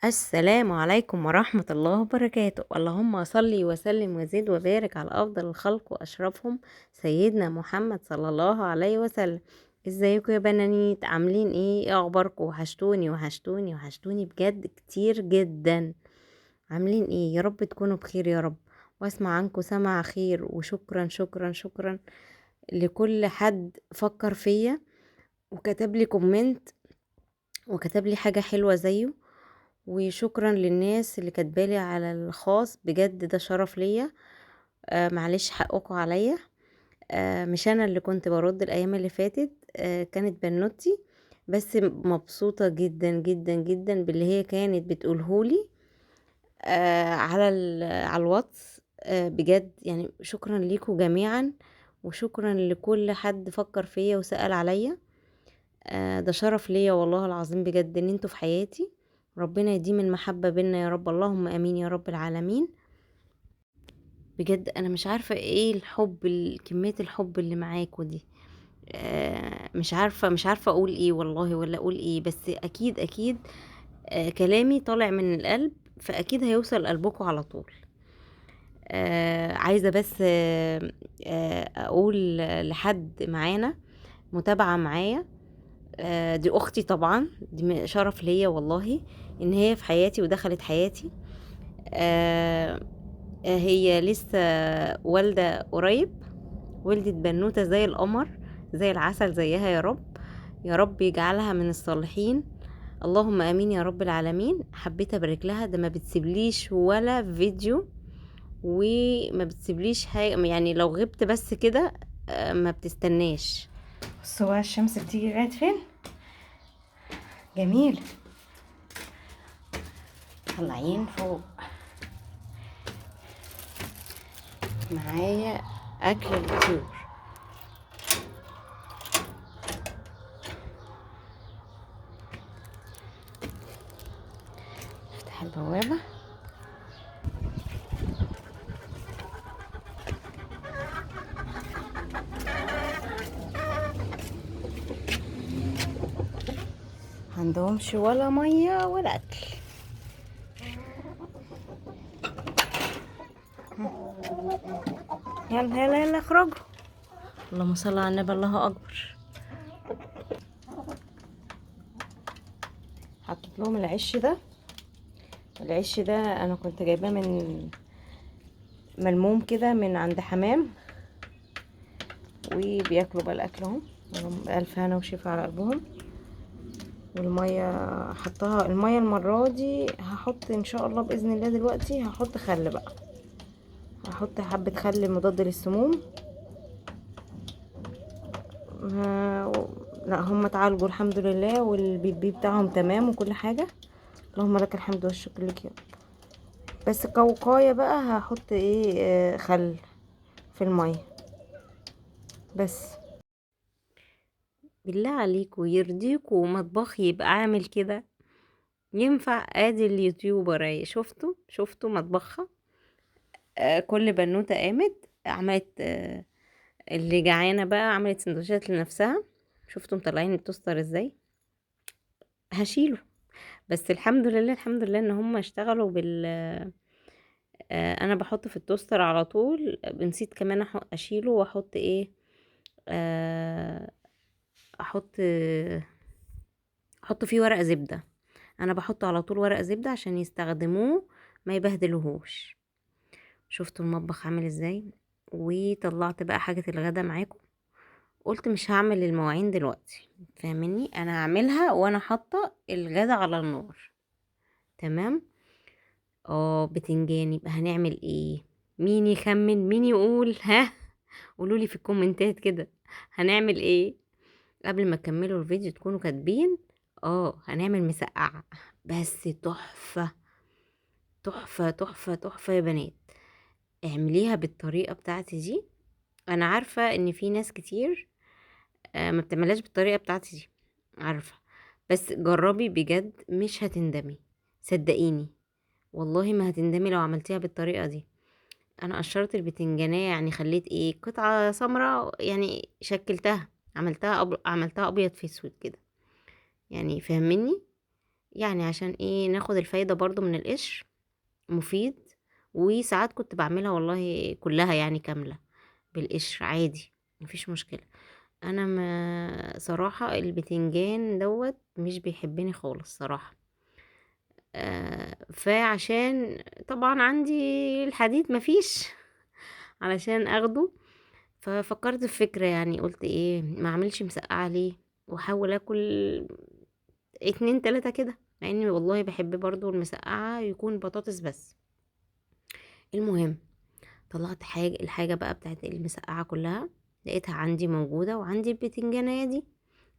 السلام عليكم ورحمة الله وبركاته. اللهم صل وسلم وزد وبارك على أفضل الخلق وأشرفهم سيدنا محمد صلى الله عليه وسلم. ازيكم يا بنانيت؟ عاملين ايه اخباركم؟ وحشتوني وحشتوني وحشتوني بجد كتير جدا. عاملين ايه؟ يا رب تكونوا بخير يا رب، واسمع عنكم سمع خير. وشكرا شكرا شكرا لكل حد فكر فيا وكتب لي كومنت وكتب لي حاجة حلوة زيه. وشكرا للناس اللي كاتبالي على الخاص، بجد ده شرف ليا. معلش حقكم عليا. مش انا اللي كنت برد الايام اللي فاتت، كانت بنوتي. بس مبسوطة جدا جدا جدا باللي هي كانت بتقولهولي على الواتس. بجد يعني شكرا ليكم جميعا، وشكرا لكل حد فكر فيا وسأل عليا. ده شرف ليا والله العظيم بجد ان انتوا في حياتي. ربنا يديم المحبة بينا يا رب، اللهم امين يا رب العالمين. بجد انا مش عارفة ايه الحب، كمية الحب اللي معاكوا دي. مش عارفة اقول ايه والله، ولا اقول ايه، بس اكيد اكيد كلامي طالع من القلب، فاكيد هيوصل قلبكم على طول. عايزة بس اقول لحد معانا متابعة معايا. دي اختي طبعا، دي شرف ليا والله ان هي في حياتي ودخلت حياتي. آه، هي لسه والدة قريب، ولدت بنوتة زي القمر، زي العسل زيها يا رب. يا رب يجعلها من الصالحين، اللهم امين يا رب العالمين. حبيت ابارك لها، ده ما بتسيبليش ولا فيديو وما بتسيبليش حاجة، يعني لو غبت بس كده ما بتستناش. بصوا بقى الشمس بتيجي لغاية فين، جميل. طالعين فوق معايا اكل الطيور. افتح البوابة. عندهمش ولا مية ولا اكل. يلا يلا يلا اخرجوا. اللهم صل على النبي، الله اكبر. حطيت لهم العش ده. العش ده انا كنت جايباه من ملموم كده من عند حمام، وبياكلوا بقى الاكل اهو. اللهم الف هنا وشفا على قلبهم. والميه حطها، الميه المره دي هحط ان شاء الله باذن الله. دلوقتي هحط خل بقى، هحط حبه خل مضاد للسموم. لا هم اتعالجوا الحمد لله، والبيبي بتاعهم تمام وكل حاجه. اللهم لك الحمد والشكر لك يا رب. بس كوقايه بقى هحط ايه، خل في الميه بس. بالله عليكوا يرضيكوا مطبخي يبقى عامل كده؟ ينفع؟ ادي اليوتيوبر اهي، شفتوا مطبخها. كل بنوتة قامت عملت اللي جعانة بقى عملت سندوتشات لنفسها. شفتوا مطلعين التوستر ازاي؟ هشيله. بس الحمد لله الحمد لله ان هم اشتغلوا بال انا بحط في التوستر على طول. نسيت كمان اشيله واحط ايه، آه، احط احط فيه ورق زبدة. انا بحط على طول ورق زبدة عشان يستخدموه ما يبهدلوهوش. شفتوا المطبخ عامل ازاي؟ وطلعت بقى حاجة الغدا معاكم. قلت مش هعمل المواعين دلوقتي، فاهمني؟ انا هعملها وانا حاطة الغدا على النار. تمام. بتنجان. يبقى هنعمل ايه؟ مين يخمن؟ مين يقول؟ ها، قولولي في الكومنتات كده. هنعمل ايه؟ قبل ما تكملوا الفيديو تكونوا كاتبين. هنعمل مسقعة، بس تحفة تحفة تحفة تحفة يا بنات. اعمليها بالطريقة بتاعتي دي. انا عارفة ان في ناس كتير ما بتعملهاش بالطريقة بتاعتي دي، عارفة. بس جربي بجد مش هتندمي، صدقيني. والله ما هتندمي لو عملتيها بالطريقة دي. انا قشرت البتنجانية، يعني خليت ايه، قطعة سمراء، يعني شكلتها، عملتها عملتها ابيض في اسود كده، يعني فهمني. يعني عشان ايه ناخد الفايدة برضو من القشر، مفيد. وساعات كنت بعملها والله كلها يعني كاملة بالقشر عادي، مفيش مشكلة. انا ما صراحة البتنجان دوت مش بيحبني خالص صراحة. فعشان طبعا عندي الحديد مفيش علشان اخده. ففكرت في فكرة، يعني قلت ايه ما اعملش مسقعة ليه، واحاول اكل اتنين تلاتة كده، مع اني والله بحب برضو المسقعة يكون بطاطس بس. المهم طلعت الحاجة بقى بتاعت المسقعة كلها، لقيتها عندي موجودة، وعندي البتنجانية دي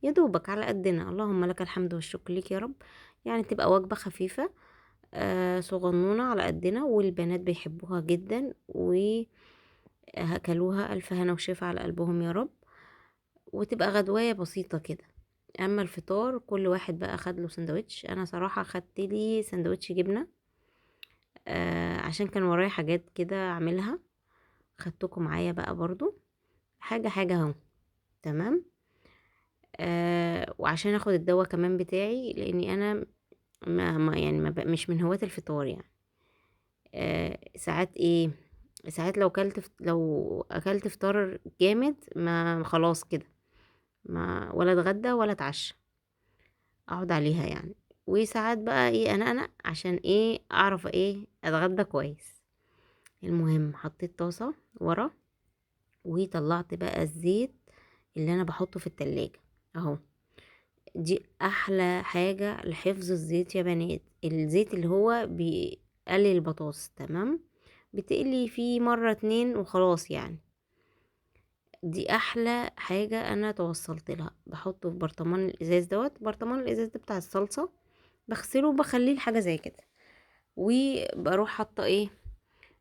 يا دوبك على قدنا، اللهم لك الحمد والشكر ليك يا رب. يعني تبقى وجبة خفيفة صغنونة على قدنا، والبنات بيحبوها جدا وهكلوها ألف هنا وشفا على قلبهم يا رب. وتبقى غدواية بسيطة كده. اما الفطار كل واحد بقى خد له سندوتش، انا صراحة خدت لي سندوتش جبنة عشان كان ورايا حاجات كده اعملها، خدتكم معايا بقى برضو حاجة حاجة اهو. تمام. وعشان اخد الدواء كمان بتاعي، لاني انا يعني مش من هواة الفطار يعني. ساعات ايه، ساعات لو اكلت فطار جامد ما خلاص كده، ما ولا اتغدى ولا اتعشى، اقعد عليها يعني. وساعات بقى ايه انا عشان ايه اعرف ايه اتغدى كويس. المهم حطيت طاسة ورا، وطلعت بقى الزيت اللي انا بحطه في التلاجة اهو. دي احلى حاجة لحفظ الزيت يا بنات، الزيت اللي هو بيقلل البطاطس. تمام. بتقلي فيه مرة اتنين وخلاص يعني. دي احلى حاجة انا توصلت لها. بحطه في برطمان الازاز دوت، برطمان الازاز ده بتاع الصلصة، بغسله وبخليه حاجة زي كده. وبروح حاطة ايه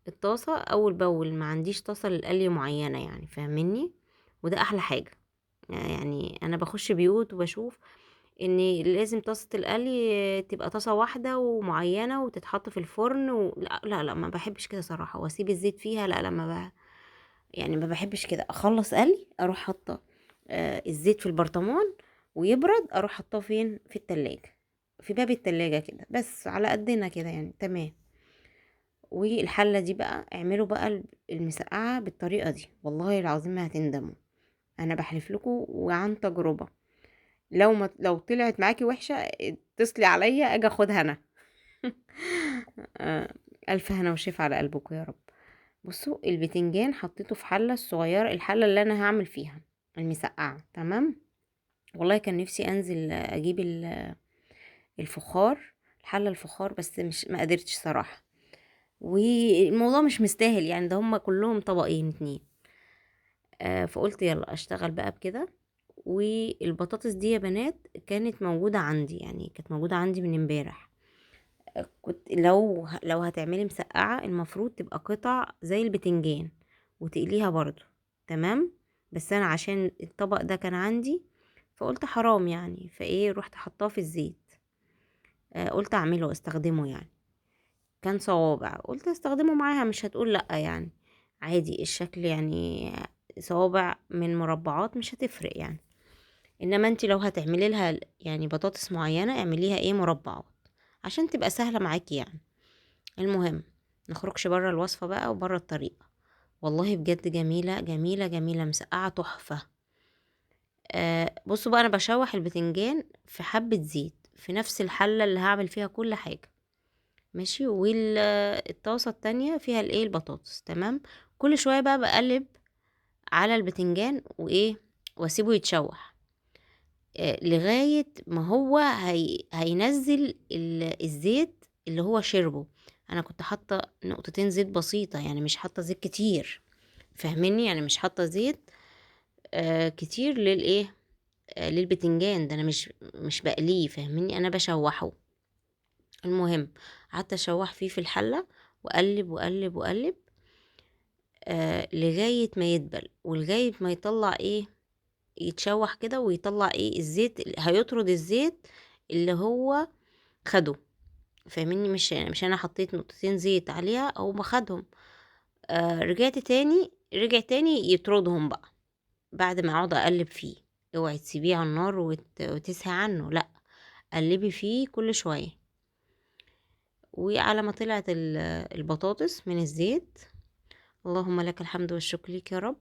الطاسة اول باول، ما عنديش طاسة للقلي معينة يعني، فاهمني؟ وده احلى حاجة. يعني انا بخش بيوت وبشوف ان لازم طاسة القلي تبقى طاسة واحدة ومعينة وتتحط في الفرن لا لا لا، ما بحبش كده صراحة، واسيب الزيت فيها لا لا، يعني ما بحبش كده. اخلص قلي اروح حاطة الزيت في البرطمان ويبرد، اروح حاطاه فين في التلاجة، في باب التلاجة كده بس على قدنا كده يعني. تمام. والحلة دي بقى اعملوا بقى المسقعة بالطريقة دي، والله العظيم ما هتندموا، انا بحلف لكم وعن تجربة. لو طلعت معاكي وحشة اتصلي عليا اجي اخدها انا. آه، الف هنا وشفا على قلبكم يا رب. بصوا البتنجان حطيته في حلة الصغيرة، الحلة اللي انا هعمل فيها المسقعة. تمام. والله كان نفسي انزل اجيب الفخار، الحلة الفخار، بس مش ما قدرتش صراحة. والموضوع مش مستاهل يعني، ده هما كلهم طبقين اتنين. فقلت يلا اشتغل بقى بكده. والبطاطس دي يا بنات كانت موجودة عندي، يعني كانت موجودة عندي من امبارح. كنت لو هتعملي مسقعة المفروض تبقى قطع زي البتنجان وتقليها برضو. تمام. بس انا عشان الطبق ده كان عندي فقلت حرام يعني، فايه رحت حطاه في الزيت. قلت اعمله استخدمه يعني. كان صوابع، قلت استخدمه معاها مش هتقول لأ يعني، عادي الشكل يعني، صوابع من مربعات مش هتفرق يعني. انما انت لو هتعملي لها يعني بطاطس معينة اعمليها ايه مربعات عشان تبقى سهلة معاكي يعني. المهم نخرجش بره الوصفة بقى وبره الطريقة. والله بجد جميلة جميلة جميلة، مسقعة تحفة. بصوا بقى انا بشوح البتنجان في حبة زيت في نفس الحلة اللي هعمل فيها كل حاجة. ماشي. والطاسة التانية فيها الايه البطاطس. تمام. كل شوية بقى بقلب على البتنجان وايه واسيبه يتشوح لغاية ما هو هينزل الزيت اللي هو شربه. انا كنت حاطة نقطتين زيت بسيطة يعني، مش حاطة زيت كتير، فاهميني؟ يعني مش حاطة زيت كتير للايه للبتنجان ده، انا مش بقليه، فاهميني؟ انا بشوحه. المهم قعدت اشوح فيه في الحلة وقلب وقلب وقلب لغاية ما يدبل، ولغاية ما يطلع ايه يتشوح كده ويطلع ايه الزيت، هيطرد الزيت اللي هو خده، فاهميني؟ مش انا حطيت نقطتين زيت عليها او بخدهم. رجع تاني يطردهم بقى بعد ما اقعد اقلب فيه. اوعي تسيبيه على النار وتسهي عنه، لا، قلبي فيه كل شوية. وعلى ما طلعت البطاطس من الزيت، اللهم لك الحمد والشكر ليك يا رب،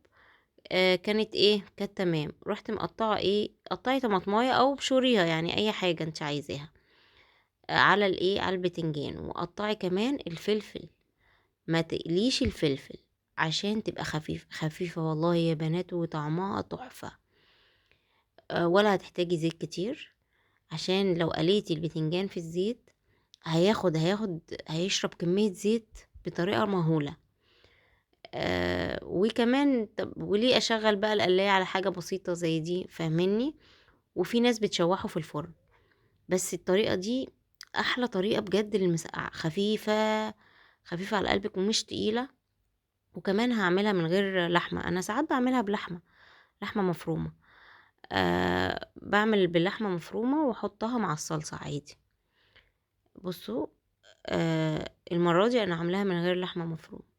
كانت ايه، كانت تمام. رحت مقطعه ايه، قطعي طماطمايه او بشوريها، يعني اي حاجه انت عايزاها، على الايه، على البتنجان. وقطعي كمان الفلفل، ما تقليش الفلفل عشان تبقى خفيفه والله يا بنات، وطعمها تحفه. ولا هتحتاجي زيت كتير، عشان لو قليتي البتنجان في الزيت هيشرب كميه زيت بطريقه مهوله. وكمان طب وليه اشغل بقى القلاية على حاجة بسيطة زي دي، فاهمني؟ وفي ناس بتشوحه في الفرن، بس الطريقة دي احلى طريقة بجد للمسقعة، خفيفة خفيفة على قلبك ومش تقيلة. وكمان هعملها من غير لحمة، انا ساعات بعملها بلحمة، لحمة مفرومة. بعمل باللحمة مفرومة واحطها مع الصلصة عادي. بصوا، المرة دي انا عاملاها من غير لحمة مفرومة.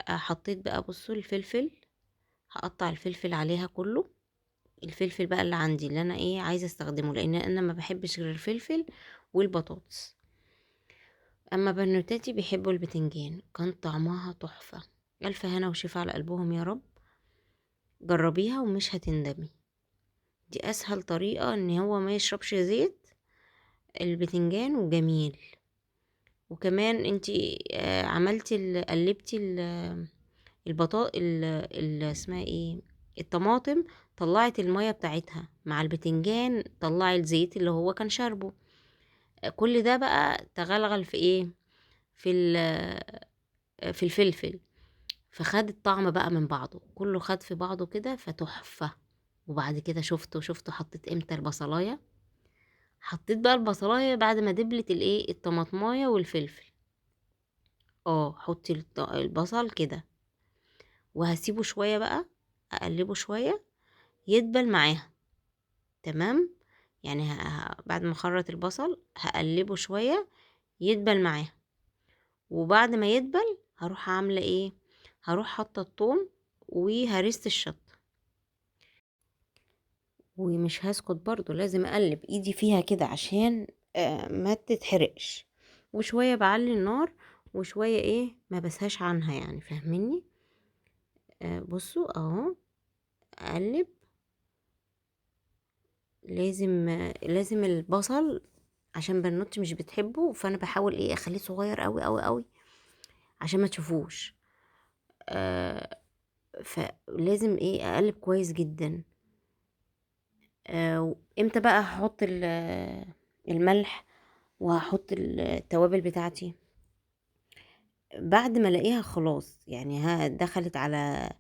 حطيت بقى، بصوا الفلفل، هقطع الفلفل عليها كله. الفلفل بقى اللي عندي اللي انا ايه عايزه استخدمه، لان انا ما بحبش غير الفلفل والبطاطس. اما بنوتاتي بيحبوا البتنجان، كان طعمها تحفه. الف هنا وشفا على قلبهم يا رب. جربيها ومش هتندمي. دي اسهل طريقه ان هو ما يشربش زيت البتنجان، وجميل. وكمان انتي عملتي قلبتي اسمها ايه، الطماطم، طلعت المية بتاعتها مع البتنجان، طلعي الزيت اللي هو كان شاربه. كل ده بقى تغلغل في ايه، في في الفلفل، فخد الطعم بقى من بعضه، كله خد في بعضه كده فتحفة. وبعد كده شفته حطيت امتى البصلاية، حطيت بقى البصلاية بعد ما دبلت الايه، الطماطماية والفلفل. حطي البصل كده، وهسيبه شوية بقى، اقلبه شوية يدبل معاها. تمام، يعني بعد ما اخرط البصل هقلبه شوية يدبل معاها. وبعد ما يدبل هروح عاملة ايه، هروح حاطة الثوم وهرست الشطة. ومش هسكت برضو، لازم اقلب ايدي فيها كده عشان ما تتحرقش. وشوية بعلي النار، وشوية ايه ما بسهاش عنها، يعني فاهميني؟ بصوا اهو، اقلب. لازم البصل، عشان بنوتي مش بتحبه، فانا بحاول ايه اخليه صغير قوي قوي قوي عشان ما تشوفوش. آه فلازم ايه اقلب كويس جدا. امتى بقى هحط الملح وهحط التوابل بتاعتي؟ بعد ما الاقيها خلاص، يعني ها دخلت على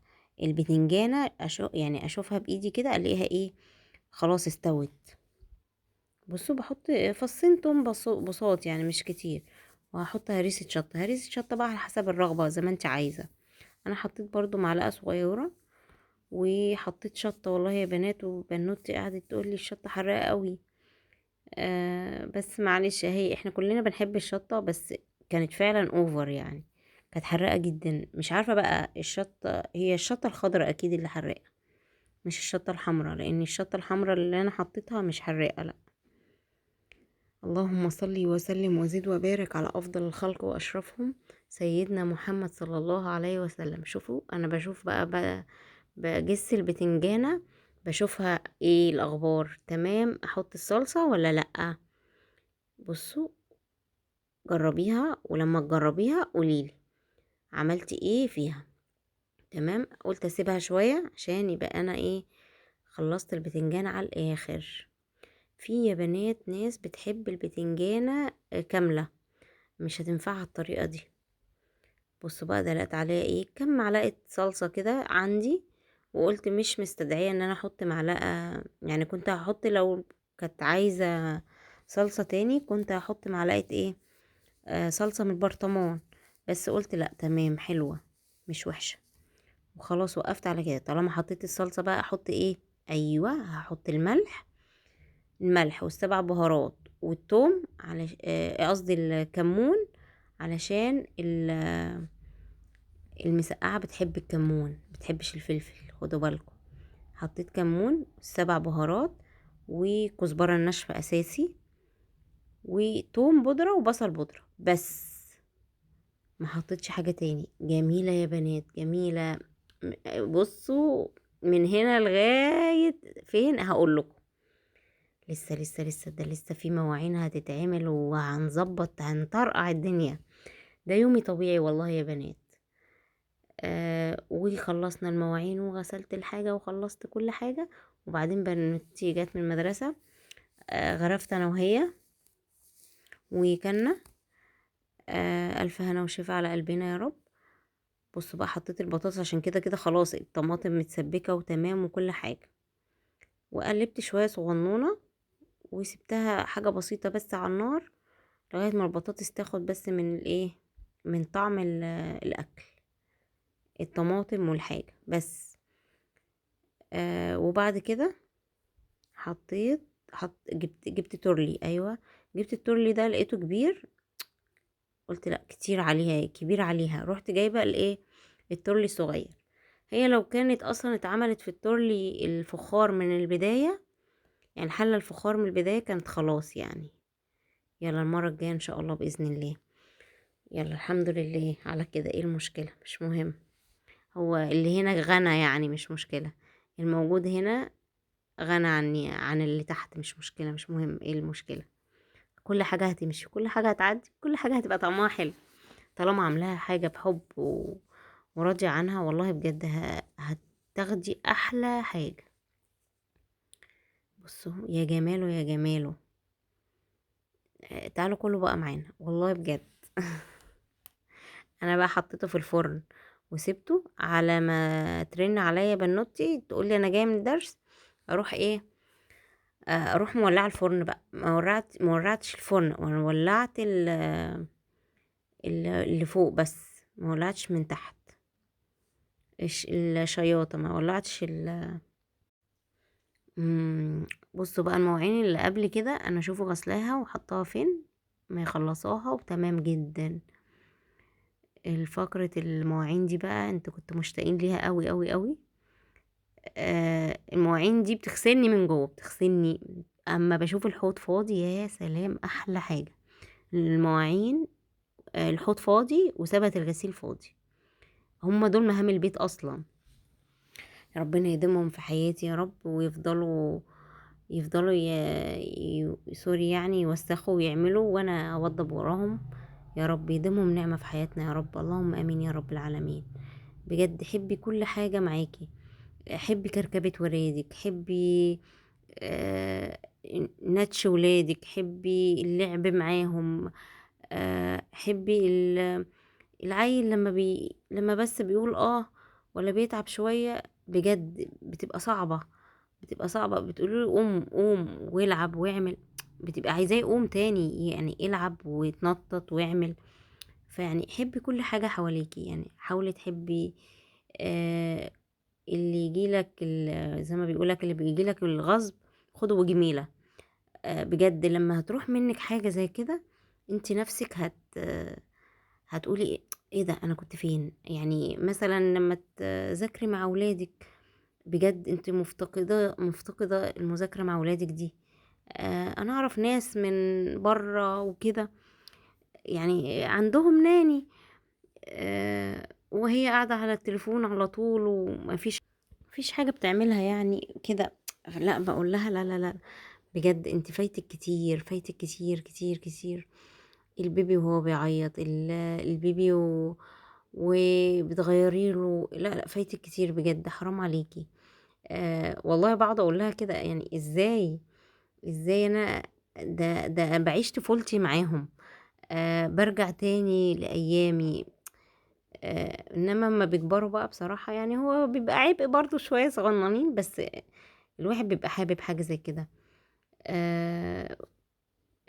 البتنجانة، يعني اشوفها بايدي كده الاقيها ايه، خلاص استوت. بصوا بحط فصين توم بساط، يعني مش كتير. وهحط هريسة شطة بقى على حسب الرغبة زي ما انت عايزة. انا حطيت برضو معلقة صغيرة، وحطيت شطة. والله يا بنات، وبنوتي قعدت تقول لي الشطة حراقة قوي. بس معلش، اهي احنا كلنا بنحب الشطة، بس كانت فعلا اوفر يعني، كانت حراقة جدا. مش عارفة بقى الشطة، هي الشطة الخضراء اكيد اللي حراقة، مش الشطة الحمراء، لان الشطة الحمراء اللي انا حطيتها مش حراقة، لا. اللهم صل وسلم وزد وبارك على افضل الخلق واشرفهم، سيدنا محمد صلى الله عليه وسلم. شوفوا انا بشوف بقى بجس البتنجانة، بشوفها ايه الاخبار، تمام، احط الصلصة ولا لا. بصوا، جربيها، ولما تجربيها قوليلي عملتي ايه فيها. تمام، قلت اسيبها شوية عشان يبقى انا ايه، خلصت البتنجان على الاخر. في يا بنات ناس بتحب البتنجانة كاملة، مش هتنفعها الطريقة دي. بصوا بقى دلقت عليها ايه، كم معلقة صلصة كده عندي، وقلت مش مستدعية ان انا احط معلقة. يعني كنت هحط لو كنت عايزة صلصة تاني، كنت هحط معلقة ايه، صلصة من البرطمان. بس قلت لا، تمام، حلوة، مش وحشة. وخلاص وقفت على كده. طالما حطيت الصلصة بقى احط ايه، ايوه هحط الملح والسبع بهارات والثوم، على قصدي الكمون، علشان المسقعة بتحب الكمون، بتحبش الفلفل، خدوا بالكم. حطيت كمون، 7 بهارات، وكزبرة الناشفة اساسي، وتوم بودرة وبصل بودرة بس، ما حطيتش حاجة تاني. جميلة يا بنات، جميلة. بصوا، من هنا لغاية فين هقول لكم. لسه ده لسه في مواعين هتتعمل وهنظبط، هنطرقع الدنيا. ده يومي طبيعي والله يا بنات. وخلصنا المواعين وغسلت الحاجة وخلصت كل حاجة. وبعدين بنتي جت من المدرسة، غرفت انا وهي وكلنا. الف هنا وشفا على قلبنا يا رب. بصوا بقى، حطيت البطاطس عشان كده كده خلاص الطماطم متسبكة وتمام وكل حاجة، وقلبت شوية صغنونة وسبتها حاجة بسيطة بس على النار لغاية ما البطاطس تاخد بس من الايه، من طعم الاكل، الطماطم والحاجة بس. وبعد كده حطيت، جبت تورلي. ايوه، جبت التورلي ده لقيته كبير، قلت لا كتير عليها، كبير عليها. رحت جايبه الايه، التورلي الصغير. هي لو كانت اصلا اتعملت في التورلي الفخار من البدايه، يعني حله الفخار من البدايه، كانت خلاص يعني. يلا المره الجايه ان شاء الله باذن الله. يلا الحمد لله على كده. ايه المشكله؟ مش مهم. هو اللي هنا غنى يعني، مش مشكله. الموجود هنا غنى عني عن اللي تحت، مش مشكله، مش مهم. ايه المشكله؟ كل حاجه هتمشي، كل حاجه هتعدي، كل حاجه هتبقى طعمها حلو طالما عاملاها حاجه بحب وراضية عنها. والله بجد هتاخدي احلى حاجة. بصوا يا جماله يا جماله. تعالوا كله بقى معانا والله بجد. انا بقى حطيته في الفرن وسبته على ما ترن عليا بنوتي تقولي انا جايه من الدرس. اروح ايه، اروح مولعه الفرن بقى. ما ولعتش الفرن، وانا ولعت اللي فوق بس، ما ولعتش من تحت. الشياطه ما ولعتش بصوا بقى، المواعين اللي قبل كده انا اشوفه غسلاها وحطها فين، ما يخلصوها وتمام جدا. الفقرة المواعين دي بقى انت كنت مشتاقين ليها قوي قوي قوي. المواعين دي بتغسلني من جوه، بتغسلني. اما بشوف الحوض فاضي يا سلام، احلى حاجة المواعين. الحوض فاضي وسبت الغسيل فاضي، هما دول مهام البيت اصلا. ربنا يديمهم في حياتي يا رب، ويفضلوا سوري يعني، يوسخوا ويعملوا وانا اوضب وراهم. يا رب يديمهم نعمة في حياتنا يا رب، اللهم امين يا رب العالمين. بجد حبي كل حاجة معاكي. حبي كركبة ولادك، حبي آه نتش ولادك، حبي اللعب معاهم. حبي العيل لما بس بيقول ولا بيتعب شوية، بجد بتبقى صعبة، بتبقى صعبة. بتقولوا له قوم قوم والعب واعمل، بتبقى عايزاه يقوم تاني، يعني العب ويتنطط ويعمل. فيعني حبي كل حاجة حواليكي، يعني حاولي تحبي. آه اللي يجيلك زي ما بيقولك، اللي بيجيلك الغصب خده بجميلة. بجد لما هتروح منك حاجة زي كده، انت نفسك هتقولي ايه ده، انا كنت فين؟ يعني مثلا لما تذاكري مع اولادك، بجد انت مفتقدة المذاكرة مع اولادك دي. انا اعرف ناس من بره وكده، يعني عندهم ناني، وهي قاعدة على التليفون على طول مفيش حاجة بتعملها يعني كده. لا بقول لها لا لا لا، بجد انت فايتك كتير، فايتك كتير كتير كتير. البيبي وهو بيعيط، البيبي وبتغيري له، لا لا فايتك كتير بجد، حرام عليكي. والله بقعد اقول لها كده، يعني ازاي انا ده بعيش طفولتي معاهم. برجع تاني لايامي. انما لما بيكبروا بقى بصراحة، يعني هو بيبقى عبء برضو شوية صغننين، بس الواحد بيبقى حابب حاجة زي كده. آه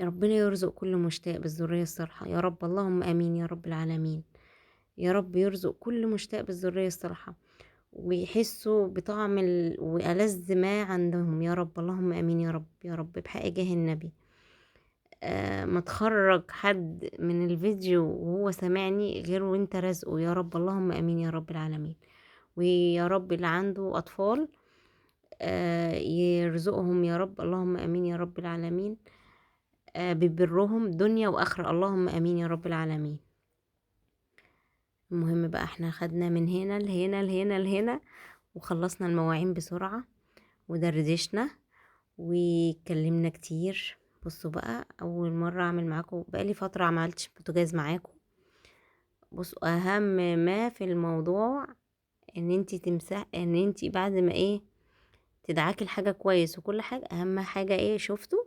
ربنا يرزق كل مشتاق بالذرية الصالحة يا رب، اللهم امين يا رب العالمين. يا رب يرزق كل مشتاق بالذرية الصالحة، ويحسوا بطعم وألذ ما عندهم يا رب، اللهم امين يا رب يا رب، بحق جاه النبي. ما تخرج حد من الفيديو وهو سامعني غير وانت رزقه يا رب، اللهم امين يا رب العالمين. ويا رب اللي عنده اطفال يرزقهم يا رب، اللهم امين يا رب العالمين. ببرهم دنيا واخرة، اللهم امين يا رب العالمين. المهم بقى احنا خدنا من هنا لهنا لهنا لهنا، وخلصنا المواعين بسرعة، ودردشنا واتكلمنا كتير. بصوا بقى، اول مرة اعمل معاكم، بقالي فترة عملتش بوتاجاز معاكم. بصوا، اهم ما في الموضوع ان انتي ان انتي بعد ما تدعكي الحاجة كويس وكل حاجة، اهم حاجة شفتوا؟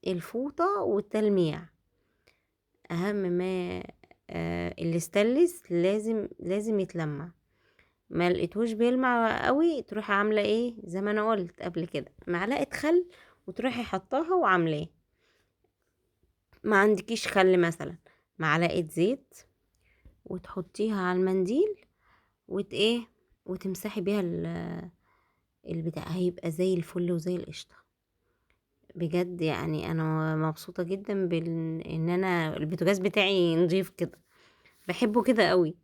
الفوطة والتلميع اهم ما. الاستانلس لازم يتلمع. ما لقيتهوش بيلمع قوي، تروحي عامله زي ما انا قلت قبل كده، معلقه خل وتروحي حطاها وعاملاه. ما عندكيش خل مثلا، معلقه زيت وتحطيها على المنديل وت وتمسحي بيها البتاع، هيبقى زي الفل وزي القشطه. بجد يعني انا مبسوطه جدا ان انا البوتاجاز بتاعي نضيف كده، بحبه كده قوي.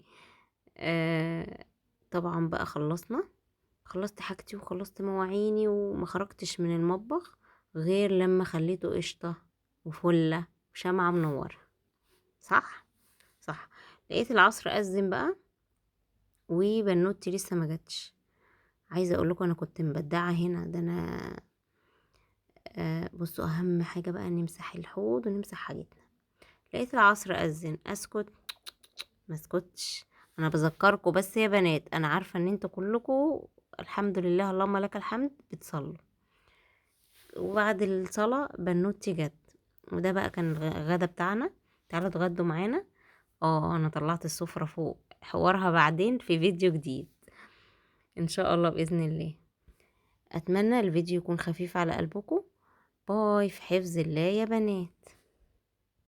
طبعا بقى خلصت حاجتي وخلصت مواعيني، وما خرجتش من المطبخ غير لما خليته قشطة وفلة وشمعة منورة. صح صح. لقيت العصر أذن بقى، وبنوتي لسه ما جاتش. عايزة اقول لكم انا كنت مبدعة هنا، ده انا بصوا، اهم حاجة بقى نمسح الحوض ونمسح حاجتنا. لقيت العصر أذن، اسكت؟ ما اسكتش. انا بذكركم بس يا بنات، انا عارفة ان انتوا كلكم الحمد لله اللهم لك الحمد بتصلوا. وبعد الصلاة بنوتي جت، وده بقى كان الغدا بتاعنا. تعالوا اتغدوا معانا. انا طلعت السفرة فوق، حوارها بعدين في فيديو جديد ان شاء الله بإذن الله. اتمنى الفيديو يكون خفيف على قلبكم. باي، في حفظ الله يا بنات.